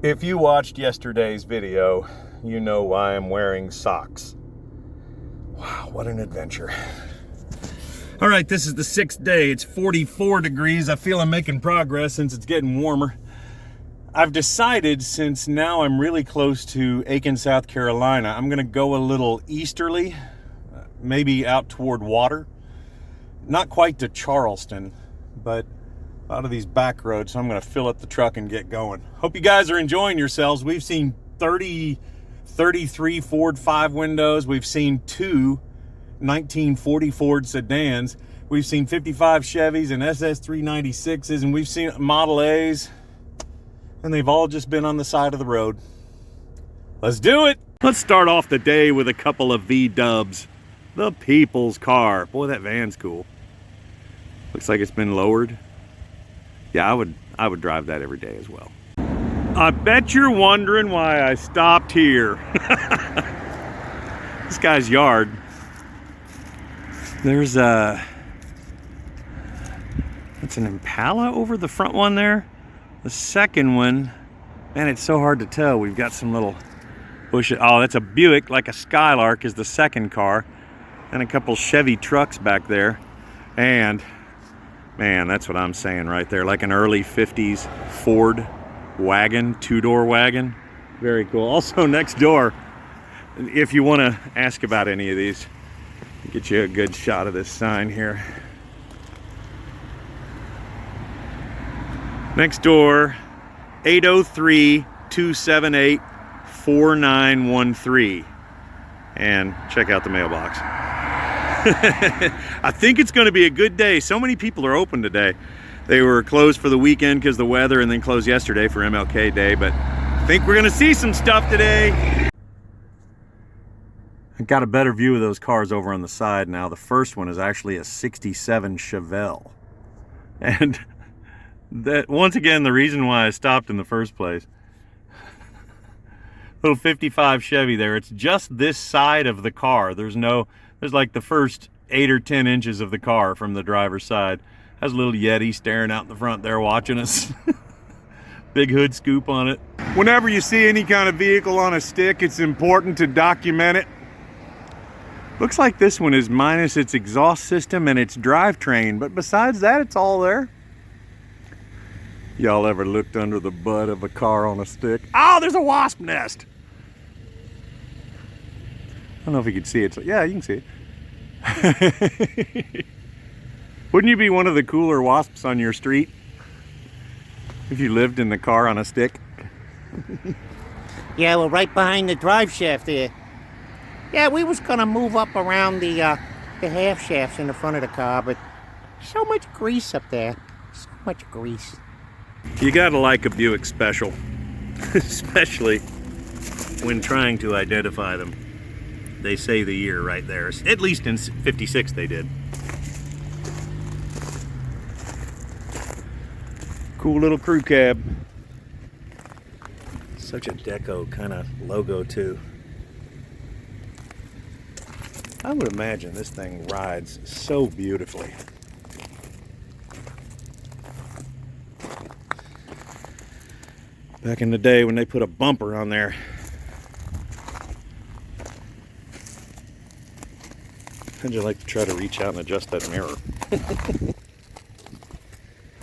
If you watched yesterday's video, you know why I'm wearing socks. Wow, what an adventure. All right, this is the 6th day. It's 44 degrees. I feel I'm making progress since it's getting warmer. I've decided, since now I'm really close to Aiken, South Carolina, I'm gonna go a little easterly, maybe out toward water. Not quite to Charleston, but out of these back roads, so I'm gonna fill up the truck and get going. Hope you guys are enjoying yourselves. We've seen 33 Ford 5 windows. We've seen 2 1940 Ford sedans. We've seen 55 Chevys and SS 396s, and we've seen Model A's, and they've all just been on the side of the road. Let's do it. Let's start off the day with a couple of V-dubs. The people's car. Boy, that van's cool. Looks like it's been lowered. Yeah, I would drive that every day as well. I bet you're wondering why I stopped here. This guy's yard. There's it's an Impala over the front one there. The second one, man, it's so hard to tell. We've got some little bushes. Oh, that's a Buick, like a Skylark is the second car. And a couple Chevy trucks back there. And man, that's what I'm saying right there. Like an early 50s Ford wagon, 2-door wagon. Very cool. Also next door, if you want to ask about any of these, get you a good shot of this sign here. Next door, 803-278-4913. And check out the mailbox. I think it's going to be a good day. So many people are open today. They were closed for the weekend because of the weather, and then closed yesterday for MLK Day, but I think we're going to see some stuff today. I got a better view of those cars over on the side now. The first one is actually a 67 Chevelle. And that, once again, the reason why I stopped in the first place. Little 55 Chevy there. It's just this side of the car. There's like the first 8 or 10 inches of the car from the driver's side. Has a little Yeti staring out in the front there watching us. Big hood scoop on it. Whenever you see any kind of vehicle on a stick, it's important to document it. Looks like this one is minus its exhaust system and its drivetrain, but besides that, it's all there. Y'all ever looked under the butt of a car on a stick? Oh, there's a wasp nest. I don't know if you can see it. Yeah, you can see it. Wouldn't you be one of the cooler wasps on your street if you lived in the car on a stick? Yeah, well, right behind the drive shaft there. Yeah, we was gonna move up around the half shafts in the front of the car, but so much grease up there. So much grease. You gotta like a Buick Special, especially when trying to identify them. They say the year right there. At least in 56 they did. Cool little crew cab. Such a deco kind of logo too. I would imagine this thing rides so beautifully. Back in the day when they put a bumper on there. How'd you like to try to reach out and adjust that mirror?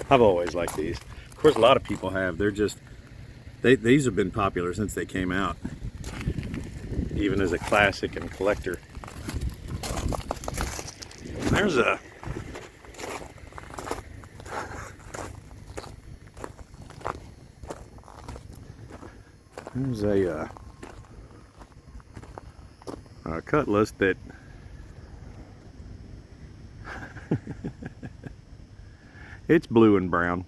I've always liked these. Of course, a lot of people have. They're just, these have been popular since they came out. Even as a classic and collector. There's a Cutlass that it's blue and brown.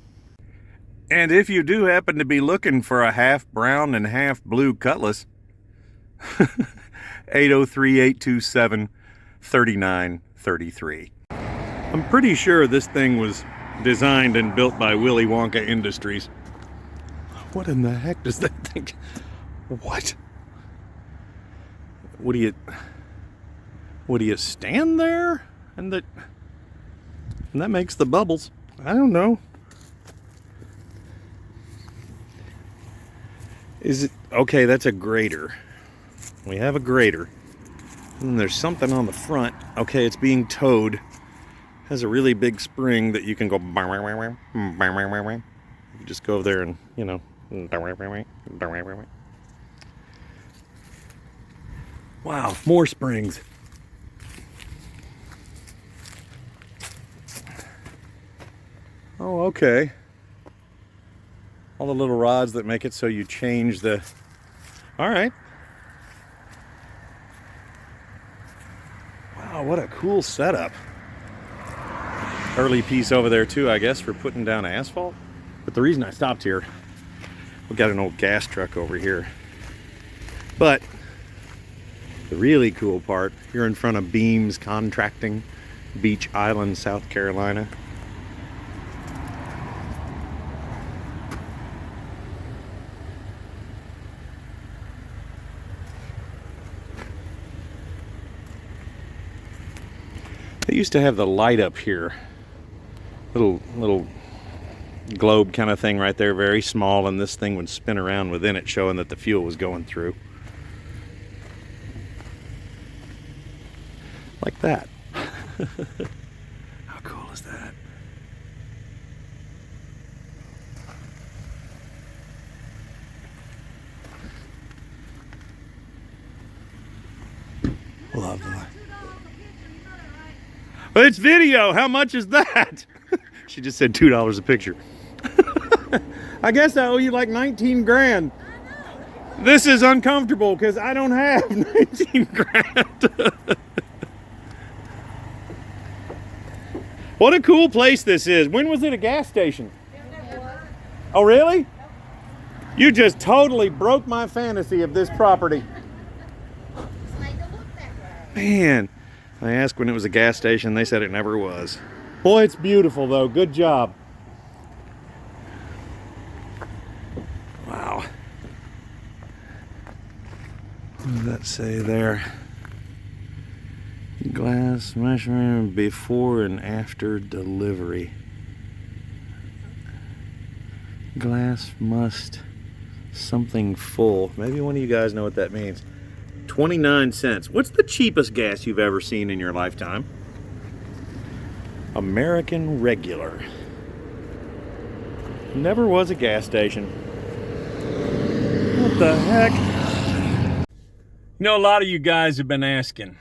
And if you do happen to be looking for a half brown and half blue Cutlass, 803-827-3933. I'm pretty sure this thing was designed and built by Willy Wonka Industries. What in the heck does that thing? What? What do you stand there and that makes the bubbles? I don't know. Is it okay? That's a grater. We have a grater. And there's something on the front. Okay, it's being towed. Has a really big spring that you can go. You just go over there and, you know. Wow, more springs. Oh, okay. All the little rods that make it so you change the... All right. Wow, what a cool setup. Early piece over there too, I guess, for putting down asphalt. But the reason I stopped here, we got an old gas truck over here. But the really cool part, you're in front of Beams Contracting, Beach Island, South Carolina. They used to have the light up here, little globe kind of thing right there, very small, and this thing would spin around within it, showing that the fuel was going through. Like that. How cool is that? Love that. But it's video. How much is that? She just said $2 a picture. I guess I owe you like 19 grand. This is uncomfortable because I don't have 19 grand. What a cool place this is. When was it a gas station? Oh, really? You just totally broke my fantasy of this property. Man. I asked when it was a gas station. They said it never was. Boy, it's beautiful, though. Good job. Wow. What does that say there? Glass measurement before and after delivery. Glass must something full. Maybe one of you guys know what that means. 29 cents. What's the cheapest gas you've ever seen in your lifetime? American Regular. Never was a gas station. What the heck? You know, a lot of you guys have been asking,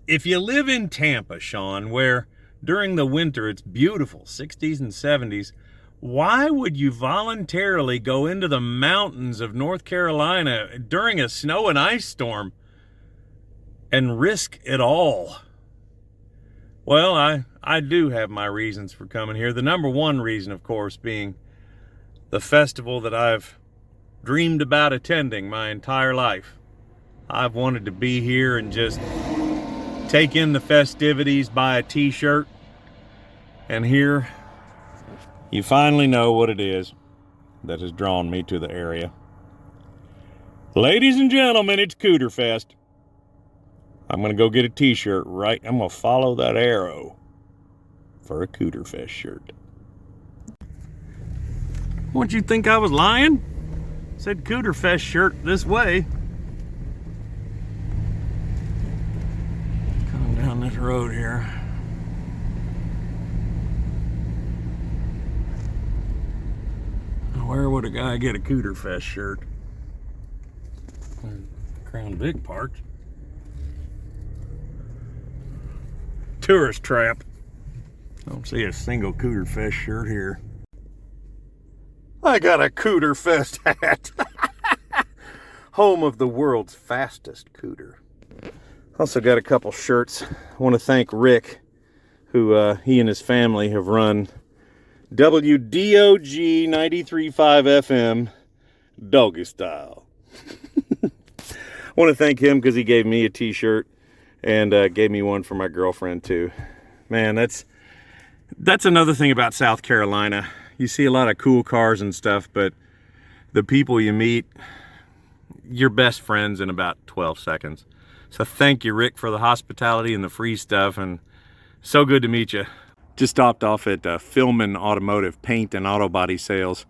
if you live in Tampa, Sean, where during the winter it's beautiful, 60s and 70s, why would you voluntarily go into the mountains of North Carolina during a snow and ice storm and risk it all? Well, I do have my reasons for coming here. The number one reason, of course, being the festival that I've dreamed about attending my entire life. I've wanted to be here and just take in the festivities, buy a t-shirt, and here you finally know what it is that has drawn me to the area. Ladies and gentlemen, it's Cooter Fest. I'm going to go get a t-shirt right. I'm going to follow that arrow for a Cooter Fest shirt. What, you think I was lying? Said Cooter Fest shirt this way. Coming down this road here. Where would a guy get a Cooter Fest shirt? Crown Vic parked. Tourist trap. Don't see a single Cooter Fest shirt here. I got a Cooter Fest hat. Home of the world's fastest cooter. Also got a couple shirts. I want to thank Rick, who he and his family have run WDOG 93.5 FM Doggy Style. I want to thank him because he gave me a t-shirt and gave me one for my girlfriend too. Man, that's another thing about South Carolina. You see a lot of cool cars and stuff, but the people you meet, you're best friends in about 12 seconds. So thank you, Rick, for the hospitality and the free stuff, and so good to meet you. Just stopped off at Philman Automotive Paint and Auto Body Sales.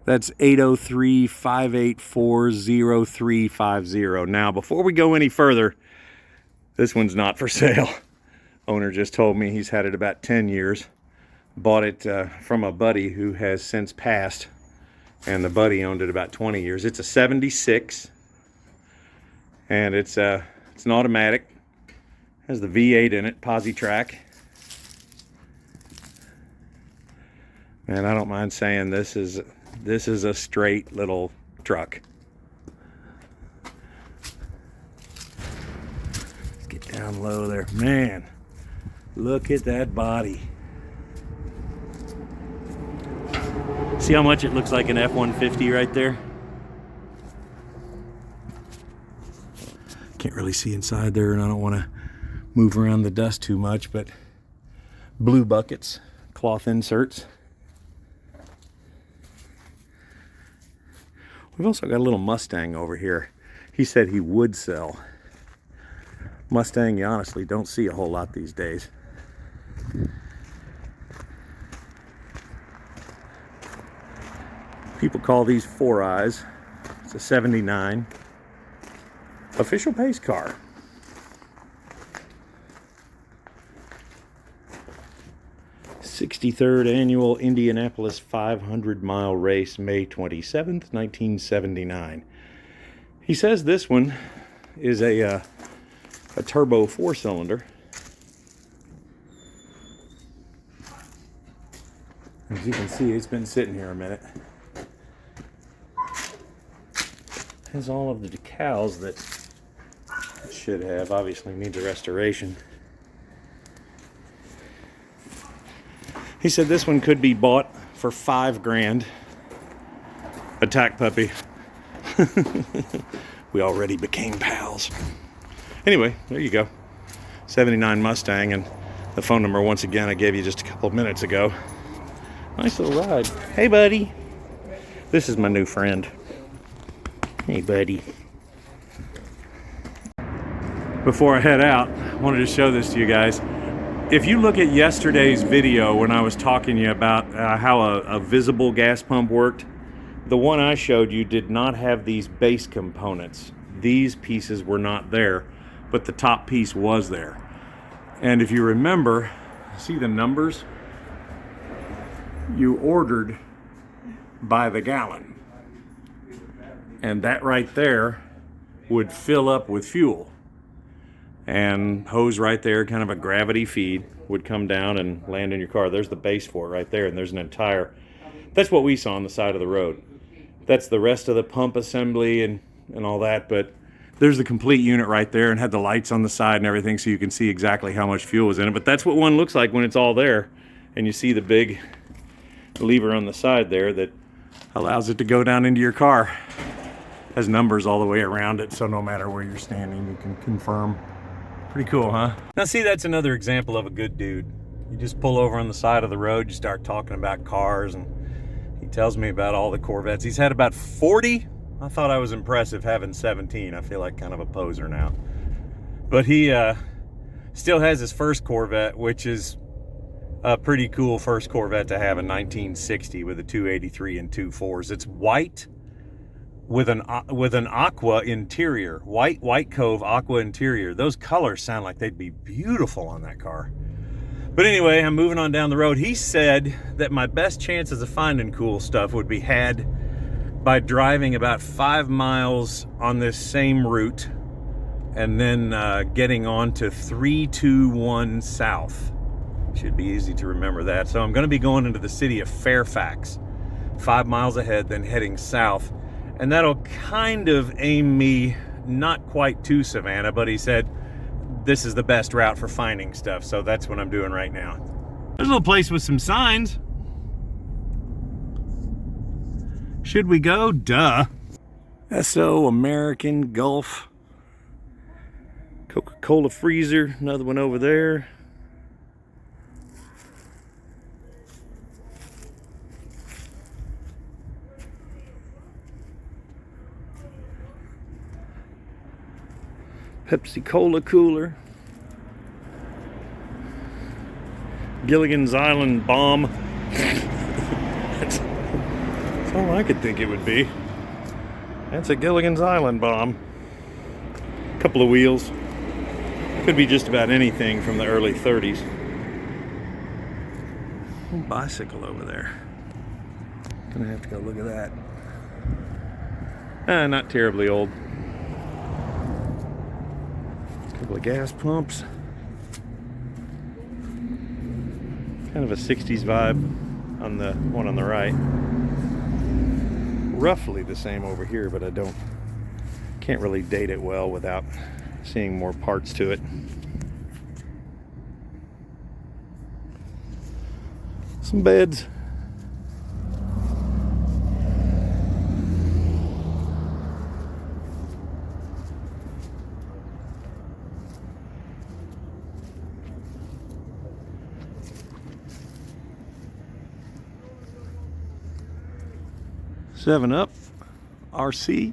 That's 803-584-0350. Now, before we go any further, this one's not for sale. Owner just told me he's had it about 10 years. Bought it from a buddy who has since passed, and the buddy owned it about 20 years. It's a 76, and it's an automatic. Has the V8 in it, Posi-Track. And I don't mind saying this is a straight little truck. Let's get down low there. Man, look at that body. See how much it looks like an F-150 right there? Can't really see inside there, and I don't want to move around the dust too much, but blue buckets, cloth inserts. We've also got a little Mustang over here. He said he would sell. Mustang, you honestly don't see a whole lot these days. People call these 4-eyes. It's a 79. Official pace car. '63rd annual Indianapolis 500-mile race, May 27th, 1979. He says this one is a turbo 4-cylinder. As you can see, it's been sitting here a minute. Has all of the decals that it should have. Obviously needs a restoration. He said this one could be bought for $5 grand. Attack puppy. We already became pals. Anyway, there you go. 79 Mustang, and the phone number once again I gave you just a couple of minutes ago. Nice little ride. Hey buddy. This is my new friend. Hey buddy. Before I head out, I wanted to show this to you guys. If you look at yesterday's video when I was talking to you about how a visible gas pump worked, the one I showed you did not have these base components. These pieces were not there, but the top piece was there. And if you remember, see the numbers? You ordered by the gallon. And that right there would fill up with fuel. And hose right there, kind of a gravity feed, would come down and land in your car. There's the base for it right there, and there's an entire, that's what we saw on the side of the road. That's the rest of the pump assembly and all that, but there's the complete unit right there, and had the lights on the side and everything, so you can see exactly how much fuel is in it. But that's what one looks like when it's all there, and you see the big lever on the side there that allows it to go down into your car. Has numbers all the way around it, so no matter where you're standing, you can confirm. Pretty cool, huh? Now see, that's another example of a good dude. You just pull over on the side of the road, you start talking about cars, and he tells me about all the Corvettes. He's had about 40. I thought I was impressive having 17. I feel like kind of a poser now. But he still has his first Corvette, which is a pretty cool first Corvette to have in 1960 with a 283 and 2.4s. It's white with an aqua interior, white cove aqua interior. Those colors sound like they'd be beautiful on that car. But anyway, I'm moving on down the road. He said that my best chances of finding cool stuff would be had by driving about 5 miles on this same route and then getting on to 321 South. Should be easy to remember that. So I'm going to be going into the city of Fairfax, 5 miles ahead, then heading south. And that'll kind of aim me not quite to Savannah, but he said this is the best route for finding stuff. So that's what I'm doing right now. There's a little place with some signs. Should we go? Duh. SO American Gulf. Coca-Cola freezer, another one over there. Pepsi Cola cooler. Gilligan's Island bomb. That's That's all I could think it would be. That's a Gilligan's Island bomb. Couple of wheels. Could be just about anything from the early 30s. Bicycle over there. Gonna have to go look at that. Not terribly old. Couple of gas pumps. Kind of a 60s vibe on the one on the right. Roughly the same over here, but I can't really date it well without seeing more parts to it. Some beds. Seven Up RC.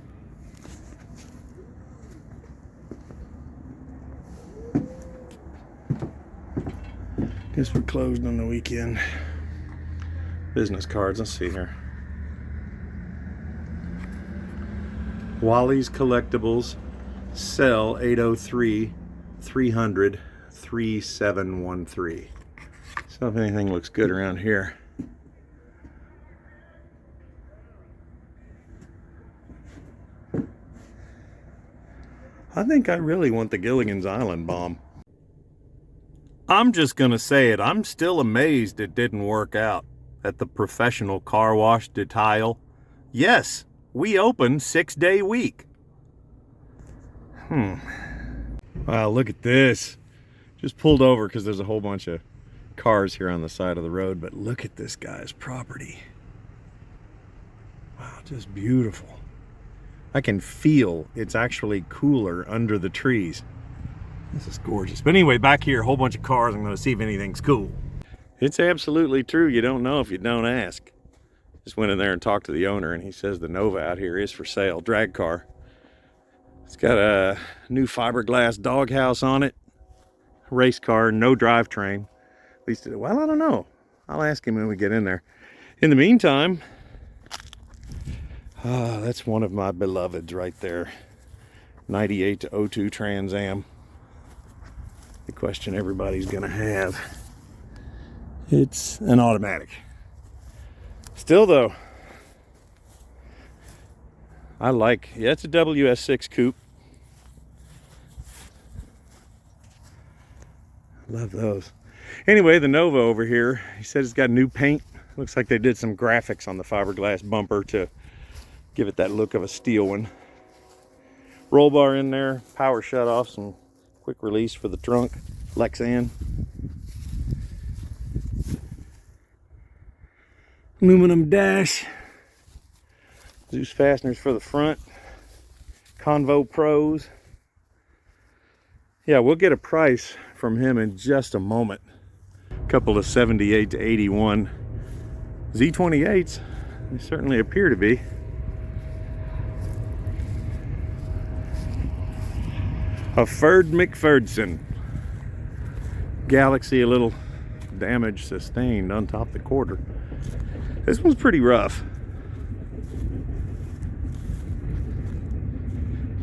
Guess we're closed on the weekend. Business cards, let's see here. Wally's Collectibles, cell 803-300-3713. So if anything looks good around here. I think I really want the Gilligan's Island bomb. I'm just gonna say it, I'm still amazed it didn't work out at the professional car wash detail. Yes, we open 6-day week. Wow, look at this. Just pulled over because there's a whole bunch of cars here on the side of the road, but look at this guy's property. Wow, just beautiful. I can feel it's actually cooler under the trees. This is gorgeous. But anyway, back here, a whole bunch of cars. I'm going to see if anything's cool. It's absolutely true. You don't know if you don't ask. Just went in there and talked to the owner, and he says the Nova out here is for sale. Drag car. It's got a new fiberglass doghouse on it. Race car, no drivetrain. At least, well, I don't know. I'll ask him when we get in there. In the meantime, that's one of my beloveds right there. 98 to 02 Trans Am. The question everybody's gonna have. It's an automatic. Still though, I like, yeah, it's a WS6 coupe. Love those. Anyway, the Nova over here, he said it's got new paint. Looks like they did some graphics on the fiberglass bumper to give it that look of a steel one. Roll bar in there, power shut off, some quick release for the trunk, Lexan. Aluminum dash. Zeus fasteners for the front. Convo Pros. Yeah, we'll get a price from him in just a moment. A couple of 78 to 81 Z28s. They certainly appear to be. A Ferd McFerdson. Galaxy, a little damage sustained on top of the quarter. This one's pretty rough.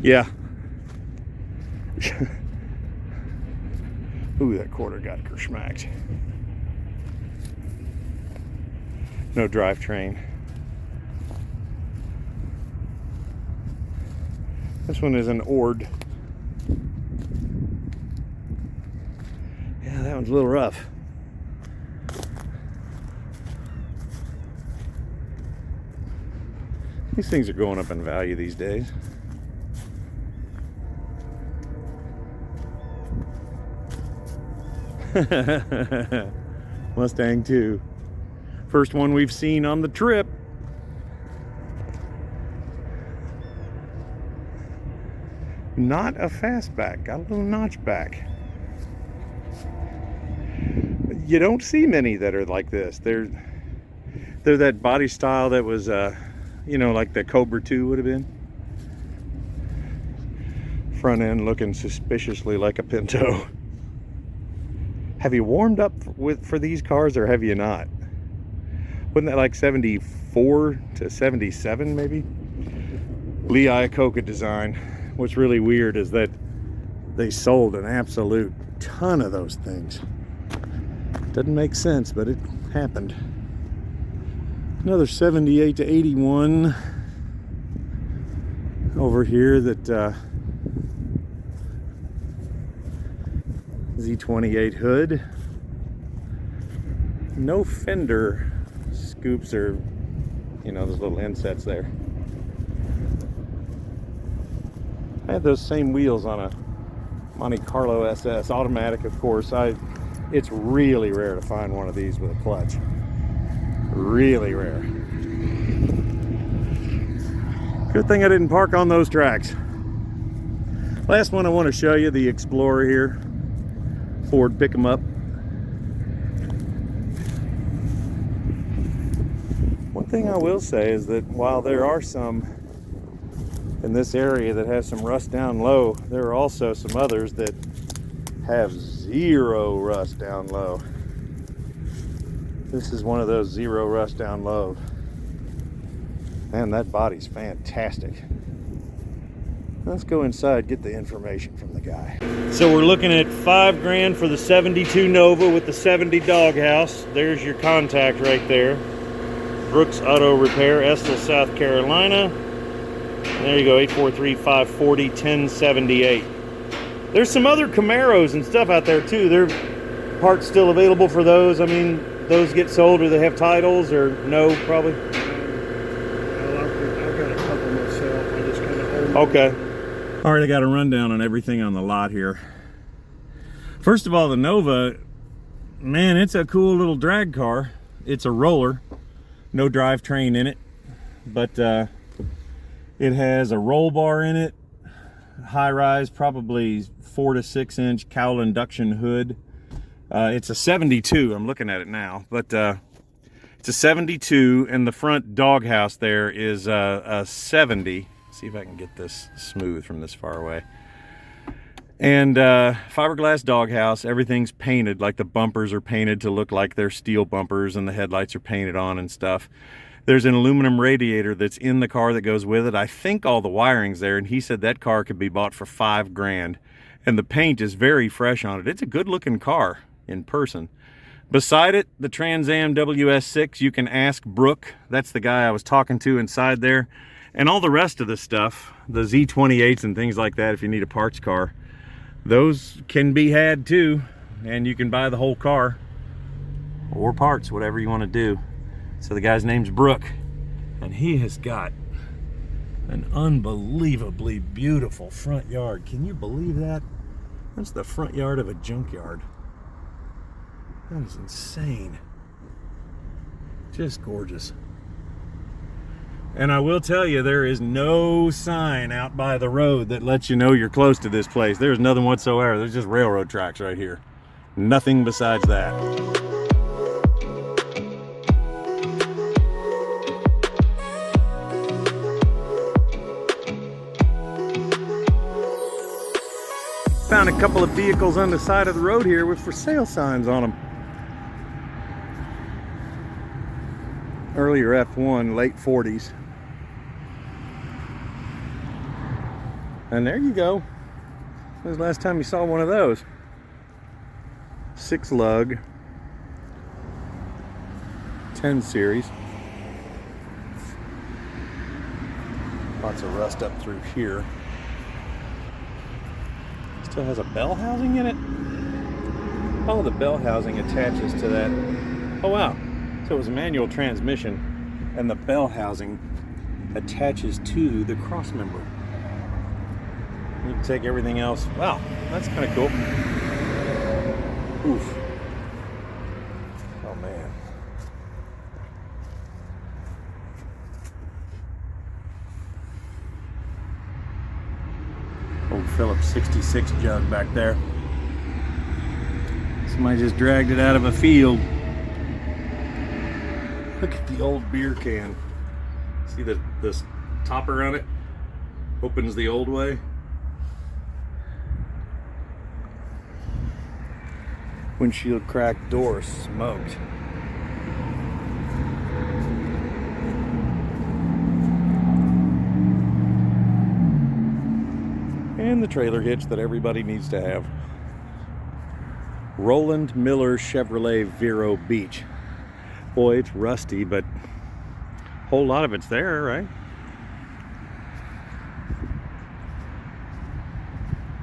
Yeah. Ooh, that quarter got kerschmacked. No drivetrain. This one is an Ord. Yeah, that one's a little rough. These things are going up in value these days. Mustang 2. First one we've seen on the trip. Not a fastback, got a little notchback. You don't see many that are like this. They're that body style that was, you know, like the Cobra 2 would have been. Front end looking suspiciously like a Pinto. Have you warmed up for these cars or have you not? Wasn't that like 74 to 77 maybe? Lee Iacocca design. What's really weird is that they sold an absolute ton of those things. Doesn't make sense, but it happened. Another 78 to 81 over here that Z28 hood. No fender scoops or, you know, those little insets there. I had those same wheels on a Monte Carlo SS, automatic of course. It's really rare to find one of these with a clutch. Really rare. Good thing I didn't park on those tracks. Last one I want to show you, the Explorer here. Ford pick 'em up. One thing I will say is that while there are some in this area that have some rust down low, there are also some others that have zero rust down low. This is one of those zero rust down low. Man, that body's fantastic. Let's go inside, get the information from the guy. So we're looking at $5 grand for the 72 Nova with the 70 doghouse. There's your contact right there. Brooks Auto Repair, Estill, South Carolina. And there you go, 843-540-1078. There's some other Camaros and stuff out there too. There are parts still available for those. I mean, those get sold, or they have titles, or no, probably? I've got a couple myself. I just kind of hold them. Okay. All right, I got a rundown on everything on the lot here. First of all, the Nova, man, it's a cool little drag car. It's a roller, no drivetrain in it, but it has a roll bar in it, high rise, probably 4 to 6 inch cowl induction hood. It's a 72, I'm looking at it now, but it's a 72, and the front doghouse there is a 70. Let's see if I can get this smooth from this far away. And fiberglass doghouse, everything's painted, like the bumpers are painted to look like they're steel bumpers, and the headlights are painted on and stuff. There's an aluminum radiator that's in the car that goes with it. I think all the wiring's there, and he said that car could be bought for $5 grand. And the paint is very fresh on it. It's a good looking car in person. Beside it, the Trans Am WS6, you can ask Brooke. That's the guy I was talking to inside there. And all the rest of the stuff, the Z28s and things like that, if you need a parts car, those can be had too. And you can buy the whole car or parts, whatever you want to do. So the guy's name's Brooke, and he has got an unbelievably beautiful front yard. Can you believe that? That's the front yard of a junkyard. That is insane. Just gorgeous. And I will tell you, there is no sign out by the road that lets you know you're close to this place. There's nothing whatsoever. There's just railroad tracks right here. Nothing besides that. Found a couple of vehicles on the side of the road here with for sale signs on them. Earlier F1, late 40s. And there you go. When was the last time you saw one of those? 6 lug, 10 series. Lots of rust up through here. Still has a bell housing in it. Oh, the bell housing attaches to that. Oh wow, so it was a manual transmission, and the bell housing attaches to the cross member. You can take everything else. Wow, that's kind of cool. Oof. Oh man. Old Phillips 66 jug back there. Somebody just dragged it out of a field. Look at the old beer can. See this topper on it? Opens the old way. Windshield cracked, door smoked. And the trailer hitch that everybody needs to have. Roland Miller Chevrolet Vero Beach. Boy, it's rusty, but a whole lot of it's there, right?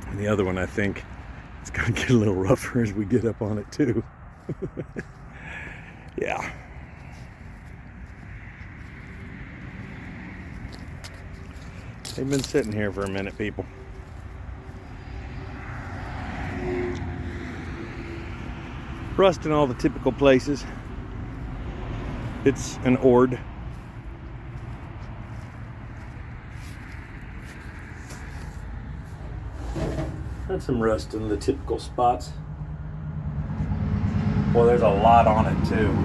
And the other one, I think, it's gonna get a little rougher as we get up on it too. Yeah. They've been sitting here for a minute, people. Rust in all the typical places. It's an Ord. Had some rust in the typical spots. Well, there's a lot on it too.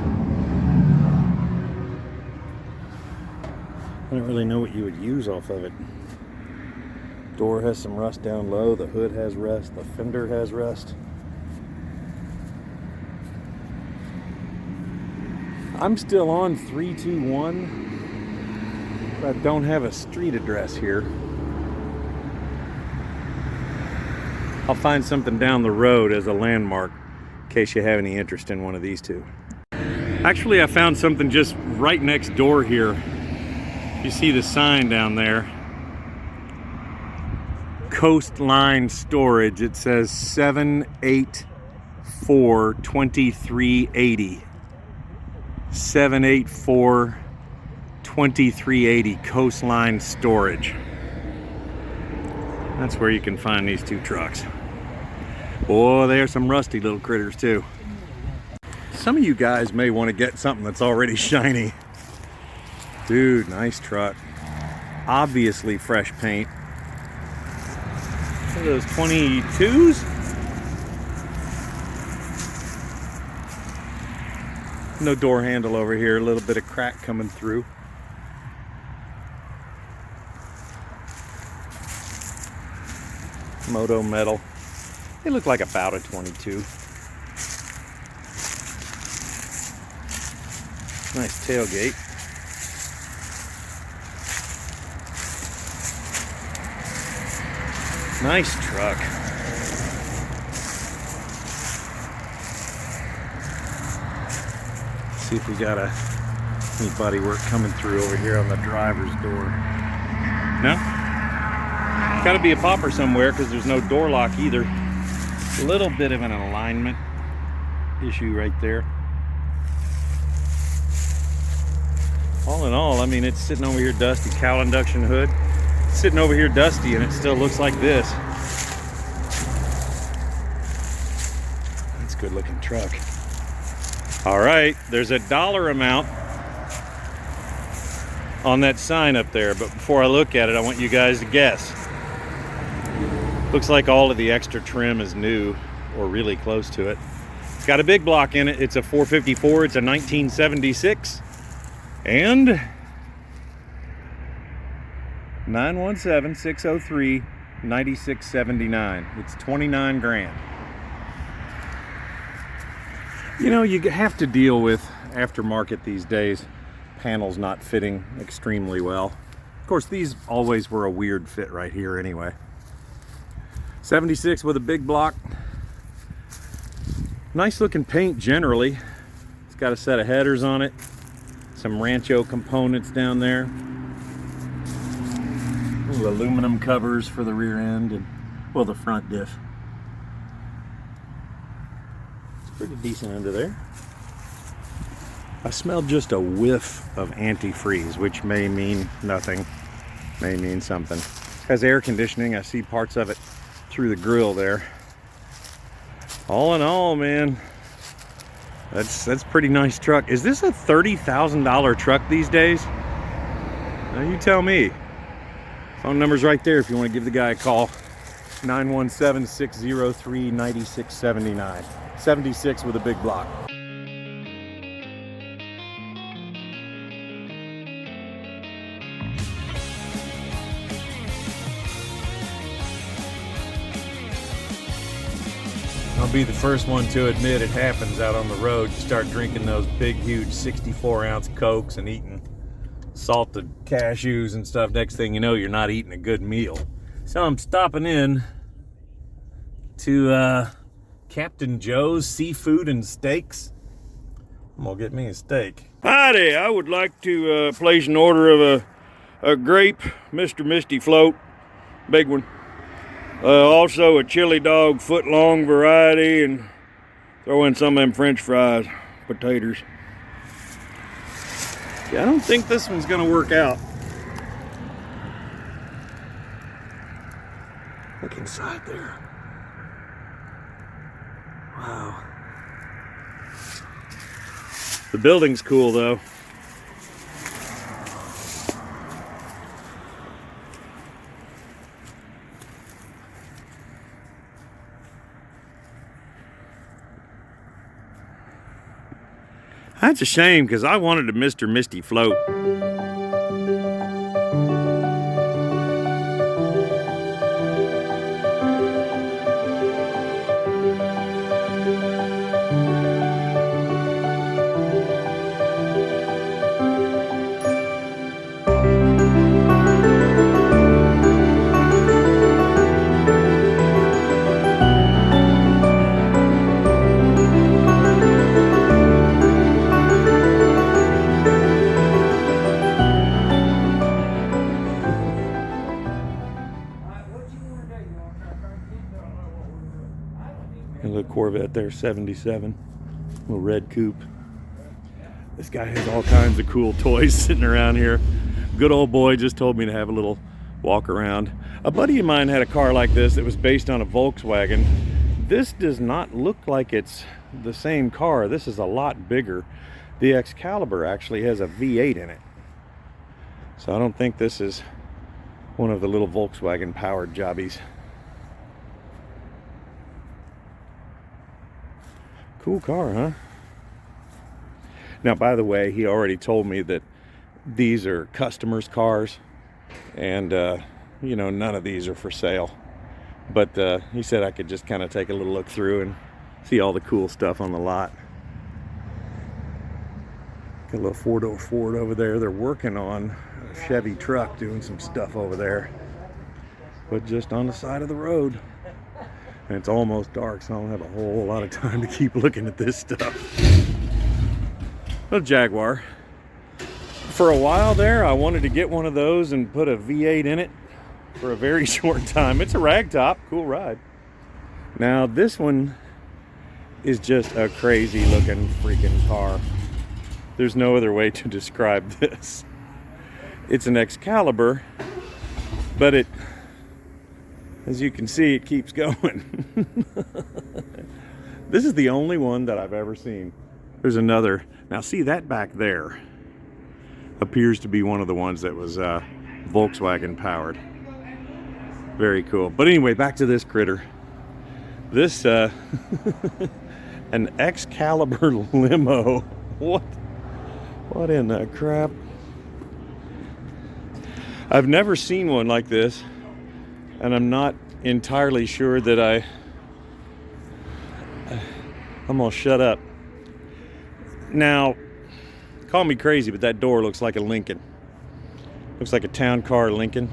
I don't really know what you would use off of it. Door has some rust down low. The hood has rust. The fender has rust. I'm still on 321, but I don't have a street address here. I'll find something down the road as a landmark in case you have any interest in one of these two. Actually, I found something just right next door here. You see the sign down there. Coastline Storage. It says 784-2380. 784-2380 Coastline Storage. That's where you can find these two trucks. Boy, they are some rusty little critters too. Some of you guys may want to get something that's already shiny. Dude, nice truck. Obviously fresh paint. What are those 22s? No door handle over here, a little bit of crack coming through. Moto metal. They look like about a 22. Nice tailgate. Nice truck. See if we got any body work coming through over here on the driver's door. No? Got to be a popper somewhere because there's no door lock either. A little bit of an alignment issue right there. All in all, I mean, it's sitting over here dusty. Cowl induction hood. It's sitting over here dusty and it still looks like this. That's a good looking truck. All right, there's a dollar amount on that sign up there, but before I look at it, I want you guys to guess. Looks like all of the extra trim is new or really close to it. It's got a big block in it. It's a 454. It's a 1976. And 917-603-9679. It's 29 grand. You know, you have to deal with aftermarket these days. Panels not fitting extremely well. Of course, these always were a weird fit right here anyway. 76 with a big block. Nice looking paint generally. It's got a set of headers on it. Some Rancho components down there. Ooh, aluminum covers for the rear end and, well, the front diff. It's pretty decent under there. I smelled just a whiff of antifreeze, which may mean nothing, may mean something. Has air conditioning. I see parts of it through the grill there. All in all, man, that's pretty nice truck. Is this a $30,000 truck these days? Now you tell me. Phone number's right there if you want to give the guy a call. 917-603-9679. 76 with a big block. I'll be the first one to admit it happens out on the road. You start drinking those big, huge 64-ounce Cokes and eating salted cashews and stuff. Next thing you know, you're not eating a good meal. So I'm stopping in to Captain Joe's Seafood and Steaks. I'm gonna get me a steak. Howdy, I would like to place an order of a grape Mr. Misty float, big one. Also a chili dog foot long variety, and throw in some of them French fries, potatoes. Yeah, I don't think this one's gonna work out. Look inside there. Wow. The building's cool though. That's a shame, because I wanted a Mr. Misty float. A little Corvette there, 77, little red coupe. This guy has all kinds of cool toys sitting around here. Good old boy just told me to have a little walk around. A buddy of mine had a car like this that was based on a Volkswagen. This does not look like it's the same car. This is a lot bigger. The Excalibur actually has a V8 in it. So I don't think this is one of the little Volkswagen powered jobbies. Cool car, huh? Now, by the way, he already told me that these are customers' cars, and you know, none of these are for sale. But he said I could just kind of take a little look through and see all the cool stuff on the lot. Got a little four-door Ford over there. They're working on a Chevy truck, doing some stuff over there, but just on the side of the road. And it's almost dark, so I don't have a whole lot of time to keep looking at this stuff. A Jaguar. For a while there, I wanted to get one of those and put a V8 in it for a very short time. It's a ragtop, cool ride. Now this one is just a crazy looking freaking car. There's no other way to describe this. It's an Excalibur, but it, as you can see, it keeps going. This is the only one that I've ever seen. There's another. Now see, that back there appears to be one of the ones that was Volkswagen powered. Very cool. But anyway, back to this critter. This, an Excalibur limo. What in the crap? I've never seen one like this, and I'm not entirely sure that I'm gonna shut up. Now, call me crazy, but that door looks like a Lincoln. Looks like a town car Lincoln.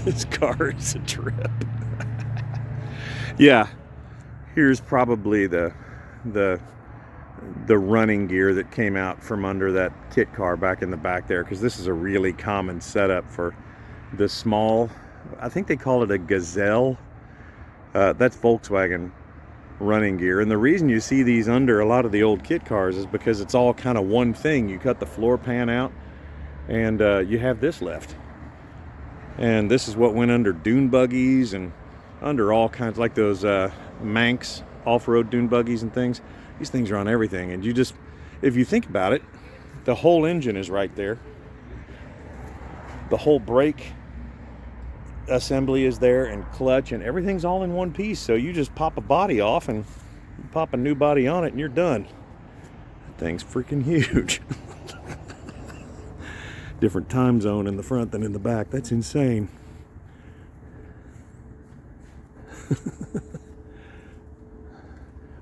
This car is a trip. Yeah, here's probably the running gear that came out from under that kit car back in the back there, because this is a really common setup for the small, I think they call it a Gazelle. That's Volkswagen running gear, and the reason you see these under a lot of the old kit cars is because it's all kind of one thing. You cut the floor pan out and you have this left, and this is what went under dune buggies and under all kinds, like those Manx off-road dune buggies and things. These things are on everything, and you just, if you think about it, the whole engine is right there. The whole brake assembly is there, and clutch, and everything's all in one piece. So you just pop a body off and pop a new body on it, and you're done. That thing's freaking huge. Different time zone in the front than in the back. That's insane.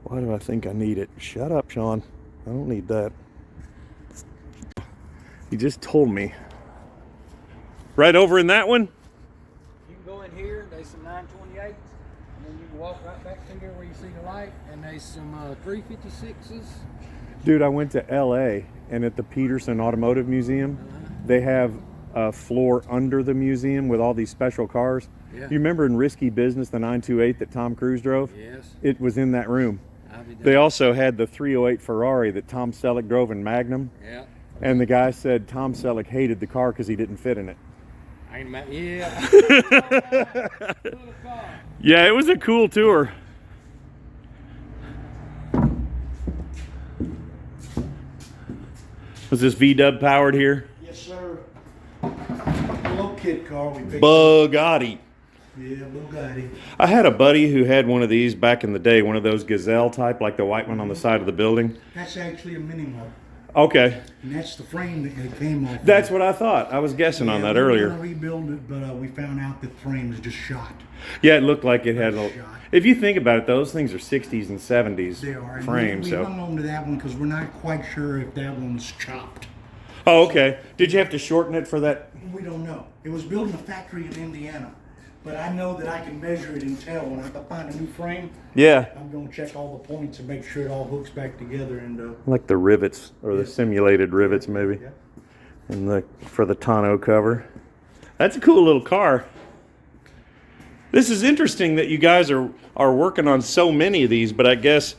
Why do I think I need it? Shut up, Sean. I don't need that. He just told me Right over in that one? You can go in here, there's some 928s, and then you can walk right back through there where you see the light, and there's some 356s. Dude, I went to LA, and at the Peterson Automotive Museum, they have a floor under the museum with all these special cars. Yeah. You remember in Risky Business, the 928 that Tom Cruise drove? Yes. It was in that room. I'll be They done. also had the 308 Ferrari that Tom Selleck drove in Magnum. Yeah. And the guy said Tom Selleck hated the car because he didn't fit in it. I ain't about, yeah. Yeah, it was a cool tour. Was this V-dub powered here? Yes, sir. Little kid car we picked Bugatti. Yeah, Bugatti. I had a buddy who had one of these back in the day, one of those Gazelle type, like the white one on the side of the building. That's actually a mini mark. Okay. And that's the frame that it came off. That's what I thought. I was guessing on that we were earlier. gonna rebuild it, but we found out that the frame was just shot. Yeah, it looked like it had a... Shot. If you think about it, those things are 60s and 70s They are. And frames. we So. hung on to that one because we're not quite sure if that one's chopped. Oh, okay. Did you have to shorten it for that? We don't know. It was built in a factory in Indiana. But I know that I can measure it and tell when I find a new frame. Yeah. I'm going to check all the points and make sure it all hooks back together. And Like the rivets, or the simulated rivets maybe. Yeah. And for the tonneau cover. That's a cool little car. This is interesting that you guys are working on so many of these, but I guess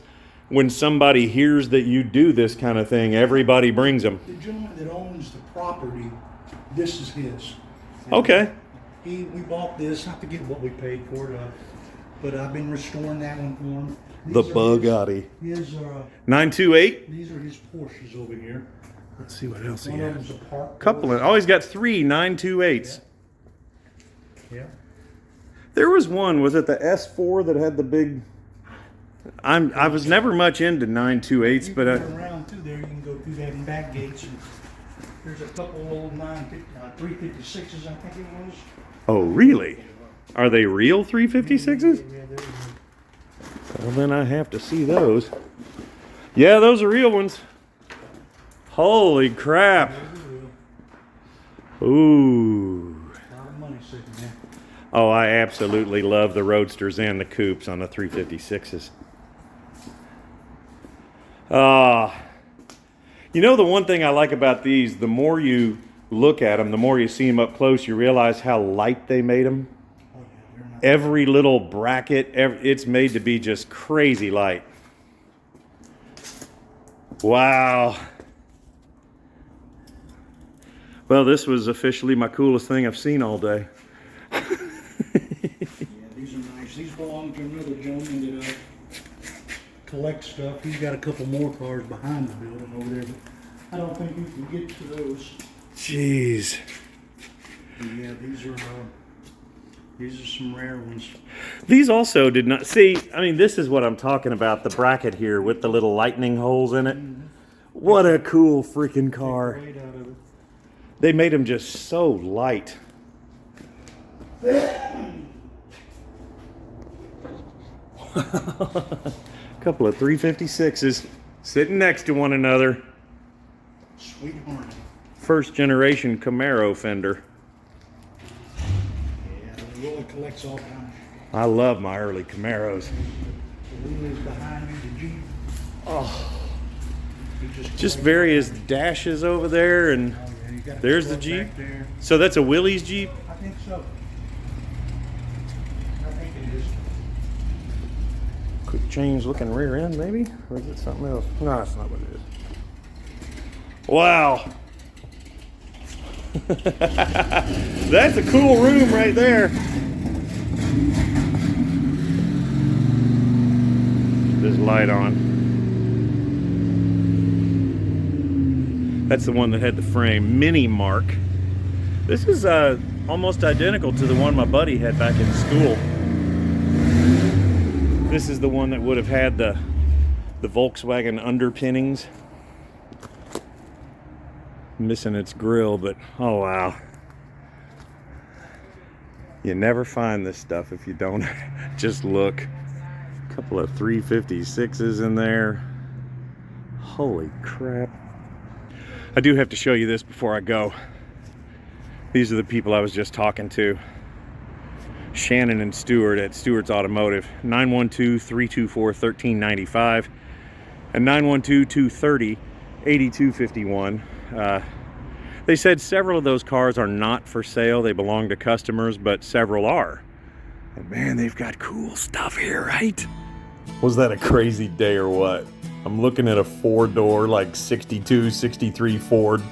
when somebody hears that you do this kind of thing, everybody brings them. The gentleman that owns the property, this is his. Okay. We bought this. I forget what we paid for it, but I've been restoring that one for him. The These are Bugatti. His 928. these are his Porsches over here. Let's see what else he One of has. them's a park. Couple of, oh, he's got 3 928s. Yeah. There was one, was it the S4 that had the big... I was never much into 928s, You but can turn around through there. You can go through that and back gates. And there's a couple old 356s, I think it was. oh, really? Are they real 356s? Yeah, there Well, then I have to see those. Yeah, those are real ones. Holy crap. Ooh. a lot of money sitting there. Oh, I absolutely love the Roadsters and the Coupes on the 356s. You know, the one thing I like about these, the more you look at them, the more you see them up close, you realize how light they made them. Oh, yeah, they're not. Every little bracket, it's made to be just crazy light. Wow. Well, this was officially my coolest thing I've seen all day. Yeah, these are nice. These belong to another gentleman that collects stuff. He's got a couple more cars behind the building over there, but I don't think you can get to those. Jeez. But yeah, these are some rare ones. These also did not, see, I mean, this is what I'm talking about, the bracket here with the little lightning holes in it. What a cool freaking car. Weight out of it. They made them just so light. Couple of 356s sitting next to one another. Sweet harmony. First generation Camaro fender. Yeah, the Roy collects all kinds. I love my early Camaros. The wheel is behind you, the Jeep. Oh, You just collect- various dashes over there, and Oh, yeah, you got a there's the truck Jeep. back there. So that's a Willys Jeep. I think so. I think it is. Quick change looking rear end, maybe? Or is it something else? No, that's not what it is. Wow. That's a cool room right there. This light on. That's the one that had the frame. Mini Mark. This is almost identical to the one my buddy had back in school. This is the one that would have had the Volkswagen underpinnings. Missing its grill, but oh wow. You never find this stuff if you don't just look. A couple of 356s in there. Holy crap. I do have to show you this before I go. These are the people I was just talking to. Shannon and Stewart at Stewart's Automotive. 912-324-1395 and 912-230-8251. They said several of those cars are not for sale. They belong to customers, but several are. And man, they've got cool stuff here, right? Was that a crazy day or what? I'm looking at a four-door, like 62, 63 Ford.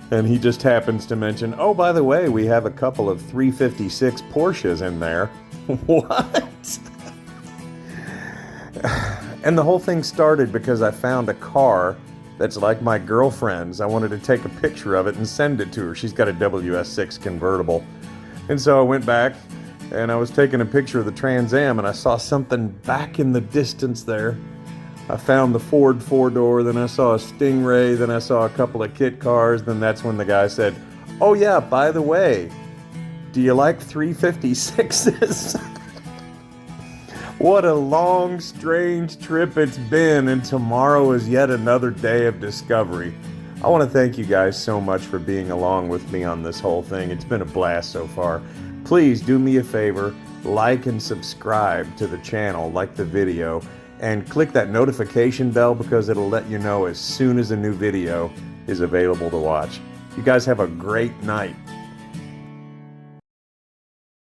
And he just happens to mention, oh, by the way, we have a couple of 356 Porsches in there. What? And the whole thing started because I found a car that's like my girlfriend's. I wanted to take a picture of it and send it to her. She's got a WS6 convertible. And so I went back and I was taking a picture of the Trans Am and I saw something back in the distance there. I found the Ford four-door, then I saw a Stingray, then I saw a couple of kit cars, then that's when the guy said, oh yeah, by the way, do you like 356s? What a long, strange trip it's been, and tomorrow is yet another day of discovery. I want to thank you guys so much for being along with me on this whole thing. It's been a blast so far. Please do me a favor, like and subscribe to the channel, like the video, and click that notification bell because it'll let you know as soon as a new video is available to watch. You guys have a great night.